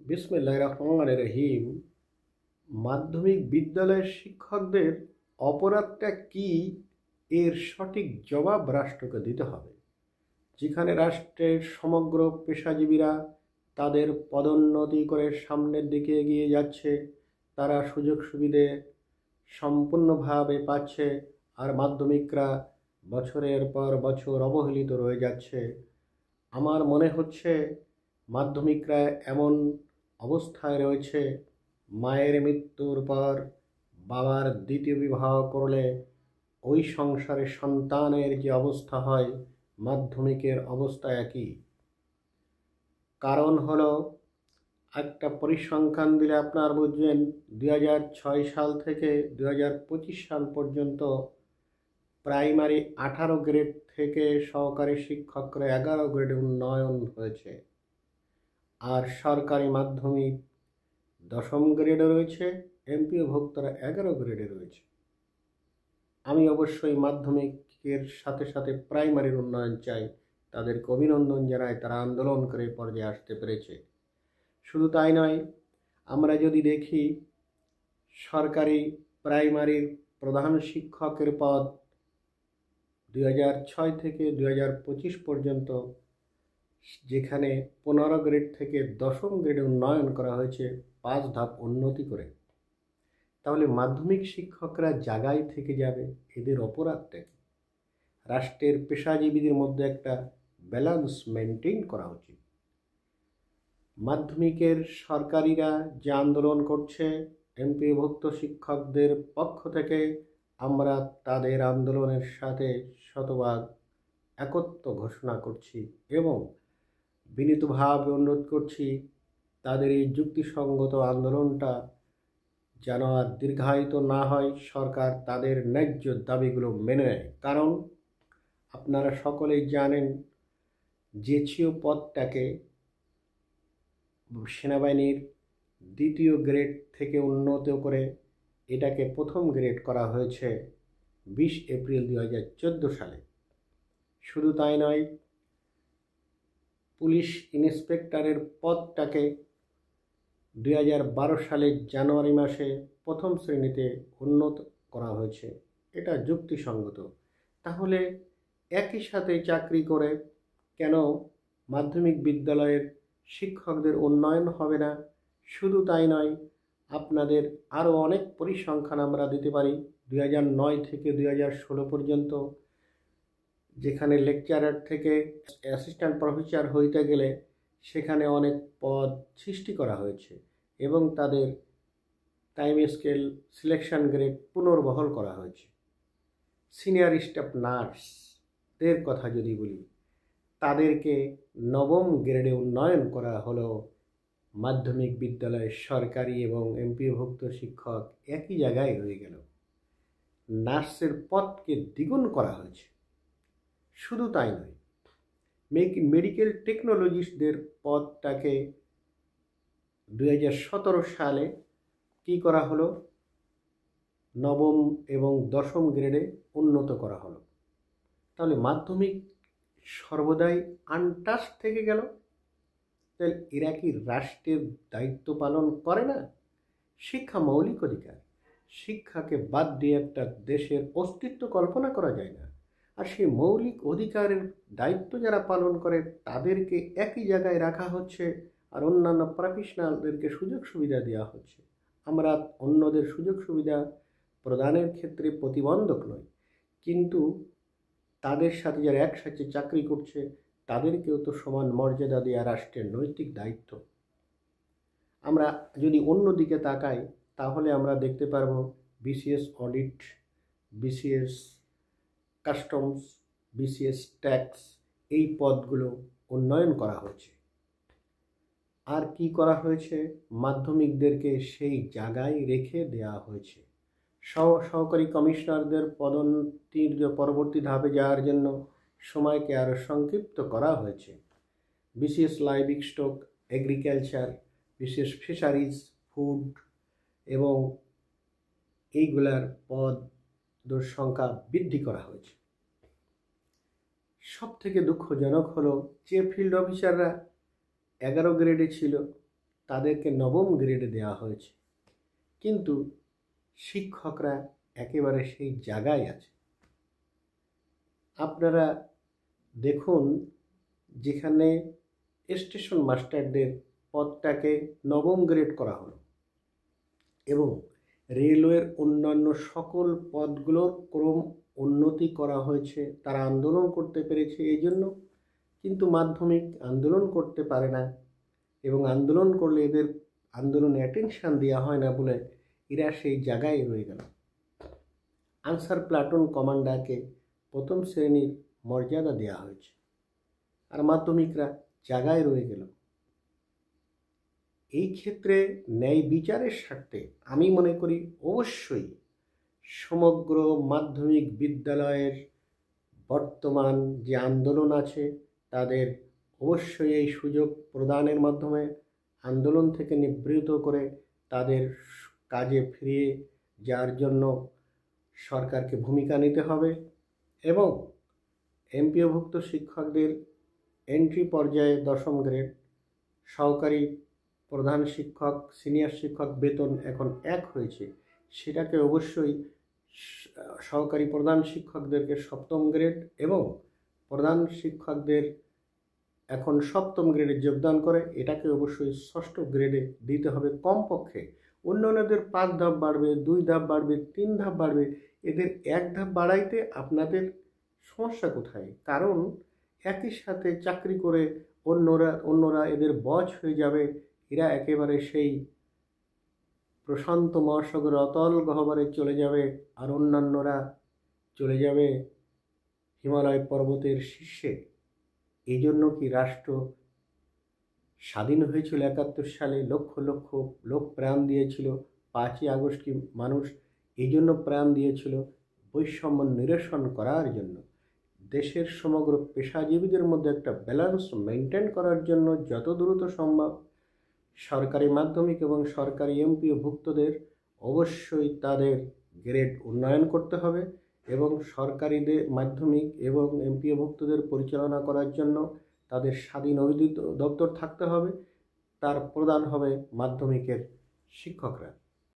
বিসমিল্লাহির রহমানির রহিম। মাধ্যমিক বিদ্যালয়ের শিক্ষকদের অপরাধটা কি, এর সঠিক জবাব রাষ্ট্রকে দিতে হবে। যেখানে রাষ্ট্রের সমগ্র পেশাজীবীরা তাদের পদোন্নতি করে সামনের দিকে এগিয়ে যাচ্ছে, তারা সুযোগ সুবিধে সম্পূর্ণভাবে পাচ্ছে, আর মাধ্যমিকরা বছরের পর বছর অবহেলিত রয়ে যাচ্ছে। আমার মনে হচ্ছে মাধ্যমিকরা এমন অবস্থায় রয়েছে, মায়ের মৃত্যুর পর বাবার দ্বিতীয় বিবাহ করলে ওই সংসারে সন্তানের যে অবস্থা হয়, মাধ্যমিকের অবস্থা একই। কারণ হলো, একটা পরিসংখ্যান দিলে আপনার বুঝবেন, 2006 সাল থেকে 2025 সাল পর্যন্ত প্রাইমারি 18 গ্রেড থেকে সহকারী শিক্ষকরা 11 গ্রেডে উন্নয়ন হয়েছে, আর সরকারি মাধ্যমিক 10ম গ্রেডে রয়েছে, এমপিওভুক্তরা 11 গ্রেডে রয়েছে। আমি অবশ্যই মাধ্যমিকের সাথে সাথে প্রাইমারির উন্নয়ন চাই, তাদেরকে অভিনন্দন জানাই, তারা আন্দোলন করে পর্যায়ে আসতে পেরেছে। শুধু তাই নয়, আমরা যদি দেখি সরকারি প্রাইমারির প্রধান শিক্ষকের পদ 2006 থেকে 2025 পর্যন্ত, যেখানে 15 গ্রেড থেকে 10ম গ্রেডে উন্নয়ন করা হয়েছে 5 ধাপ উন্নতি করে, তাহলে মাধ্যমিক শিক্ষকরা জায়গায় থেকে যাবে। এদের অপরাধটা কি? রাষ্ট্রের পেশাজীবীদের মধ্যে একটা ব্যালেন্স মেনটেন করা উচিত। মাধ্যমিকের সরকারিরা যে আন্দোলন করছে, এমপিওভুক্ত শিক্ষকদের পক্ষ থেকে আমরা তাদের আন্দোলনের সাথে শতভাগ একত্র ঘোষণা করছি এবং বিনীতভাবে অনুরোধ করছি, তাদের এই যুক্তিসঙ্গত আন্দোলনটা যেন আর দীর্ঘায়িত না হয়, সরকার তাদের ন্যায্য দাবিগুলো মেনে নেয়। কারণ আপনারা সকলেই জানেন, জেছিও পদটাকে সেনাবাহিনীর 2য় গ্রেড থেকে উন্নত করে এটাকে 1ম গ্রেড করা হয়েছে 20 এপ্রিল 2014 সালে। শুধু তাই নয়, পুলিশ ইন্সপেক্টরের পদটাকে 2012 সালের জানুয়ারি মাসে 1ম শ্রেণীতে উন্নত করা হয়েছে। এটা যুক্তিসঙ্গত। তাহলে একই সাথে চাকরি করে কেন মাধ্যমিক বিদ্যালয়ের শিক্ষকদের উন্নয়ন হবে না? শুধু তাই নয়, আপনাদের আরও অনেক পরিসংখ্যান আমরা দিতে পারি। 2009 থেকে 2016 পর্যন্ত, যেখানে লেকচারার থেকে অ্যাসিস্ট্যান্ট প্রফেসর হইতে গেলে সেখানে অনেক পদ সৃষ্টি করা হয়েছে এবং তাদের টাইম স্কেল, সিলেকশন গ্রেড পুনর্বহাল করা হয়েছে। সিনিয়র স্টাফ নার্সদের কথা যদি বলি, তাদেরকে 9ম গ্রেডে উন্নয়ন করা হলো। মাধ্যমিক বিদ্যালয়ের সরকারি এবং এমপিওভুক্ত শিক্ষক একই জায়গায় রয়ে গেল। নার্সের পদকে দ্বিগুণ করা হয়েছে। শুধু তাই নয়, মেডিকেল টেকনোলজিস্টদের পদটাকে 2017 সালে কি করা হলো, 9ম এবং 10ম গ্রেডে উন্নত করা হলো। তাহলে মাধ্যমিক সর্বদাই আনটাচ থেকে গেল। তাহলে এরা কি রাষ্ট্রের দায়িত্ব পালন করে না? শিক্ষা মৌলিক অধিকার। শিক্ষাকে বাদ দিয়ে একটা দেশের অস্তিত্ব কল্পনা করা যায় না। আর সেই মৌলিক অধিকারের দায়িত্ব যারা পালন করে তাদেরকে একই জায়গায় রাখা হচ্ছে, আর অন্যান্য প্রফেশনালদেরকে সুযোগ সুবিধা দেওয়া হচ্ছে। আমরা অন্যদের সুযোগ সুবিধা প্রদানের ক্ষেত্রে প্রতিবন্ধক নয়, কিন্তু তাদের সাথে যারা একসাথে চাকরি করছে তাদেরকেও তো সমান মর্যাদা দেওয়া রাষ্ট্রের নৈতিক দায়িত্ব। আমরা যদি অন্যদিকে তাকাই, তাহলে আমরা দেখতে পারব BCS audit, BCS customs, BCS tax, এই পদগুলো উন্নয়ন করা হয়েছে। আর কি করা হয়েছে? মাধ্যমিকদেরকে সেই জায়গায় রেখে দেওয়া হয়েছে। সহকারী কমিশনারদের পদোন্নতির পরবর্তী ধাপে যাওয়ার জন্য সময়কে আরও সংক্ষিপ্ত করা হয়েছে। বিসিএস লাইভ স্টক, এগ্রিকালচার, বিশেষ ফিশারিজ, ফুড এবং এইগুলার পদের সংখ্যা বৃদ্ধি করা হয়েছে। সব থেকে দুঃখজনক হলো, যে ফিল্ড অফিসাররা 11 গ্রেডে ছিল তাদেরকে নবম গ্রেডে দেওয়া হয়েছে, কিন্তু শিক্ষকরা একেবারে সেই জায়গায় আছে। আপনারা দেখুন, যেখানে স্টেশন মাস্টারদের পদটাকে নবম গ্রেড করা হলো এবং রেলওয়ের অন্যান্য সকল পদগুলোর ক্রম উন্নতি করা হয়েছে, তারা আন্দোলন করতে পেরেছে এই জন্য, কিন্তু মাধ্যমিক আন্দোলন করতে পারে না এবং আন্দোলন করলে এদের আন্দোলনে অ্যাটেনশান দেওয়া হয় না বলে এরা সেই জায়গায় রয়ে গেল। আনসার প্লাটুন কমান্ডারকে প্রথম শ্রেণীর মর্যাদা দেওয়া হয়েছে, আর মাধ্যমিকরা জায়গায় রয়ে গেল। এই ক্ষেত্রে ন্যায় বিচারের স্বার্থে আমি মনে করি অবশ্যই সমগ্র মাধ্যমিক বিদ্যালয়ের বর্তমান যে আন্দোলন আছে তাদের অবশ্যই এই সুযোগ প্রদানের মাধ্যমে আন্দোলন থেকে নিবৃত্ত করে তাদের কাজে ফিরিয়ে যাওয়ার জন্য সরকারকে ভূমিকা নিতে হবে এবং এমপিওভুক্ত শিক্ষকদের এন্ট্রি পর্যায়ে 10ম গ্রেড, সহকারী প্রধান শিক্ষক, সিনিয়র শিক্ষক বেতন এখন 1 হয়েছে, সেটাকে অবশ্যই সহকারী প্রধান শিক্ষকদেরকে 7ম গ্রেড এবং প্রধান শিক্ষকদের এখন 7ম গ্রেডে যোগদান করে এটাকে অবশ্যই 6ষ্ঠ গ্রেডে দিতে হবে কমপক্ষে। অন্যান্যদের 5 ধাপ বাড়বে, 2 ধাপ বাড়বে, 3 ধাপ বাড়বে, এদের 1 ধাপ বাড়াইতে আপনাদের সমস্যা কোথায়? কারণ একই সাথে চাকরি করে অন্যরা এদের বজ হয়ে যাবে, এরা একেবারে সেই প্রশান্ত মহাসাগরের অতল গহ্বরে চলে যাবে, আর অন্যান্যরা চলে যাবে হিমালয় পর্বতের শীর্ষে। এই জন্য কি রাষ্ট্র স্বাধীন হয়েছিল 71 সালে, লক্ষ লক্ষ লোক প্রাণ দিয়েছিল। 5ই আগস্ট কি মানুষ এই জন্য প্রাণ দিয়েছিল বৈষম্য নিরসন করার জন্য, দেশের সমগ্র পেশাজীবীদের মধ্যে একটা ব্যালেন্স মেনটেন করার জন্য যত দ্রুত সম্ভব সরকারি মাধ্যমিক এবং সরকারি এমপিওভুক্তদের অবশ্যই তাদের গ্রেড উন্নয়ন করতে হবে এবং সরকারিদের মাধ্যমিক এবং এমপিওভুক্তদের পরিচালনা করার জন্য তাদের স্বাধীন অধিদপ্তর থাকতে হবে, তার প্রদান হবে মাধ্যমিকের শিক্ষকরা।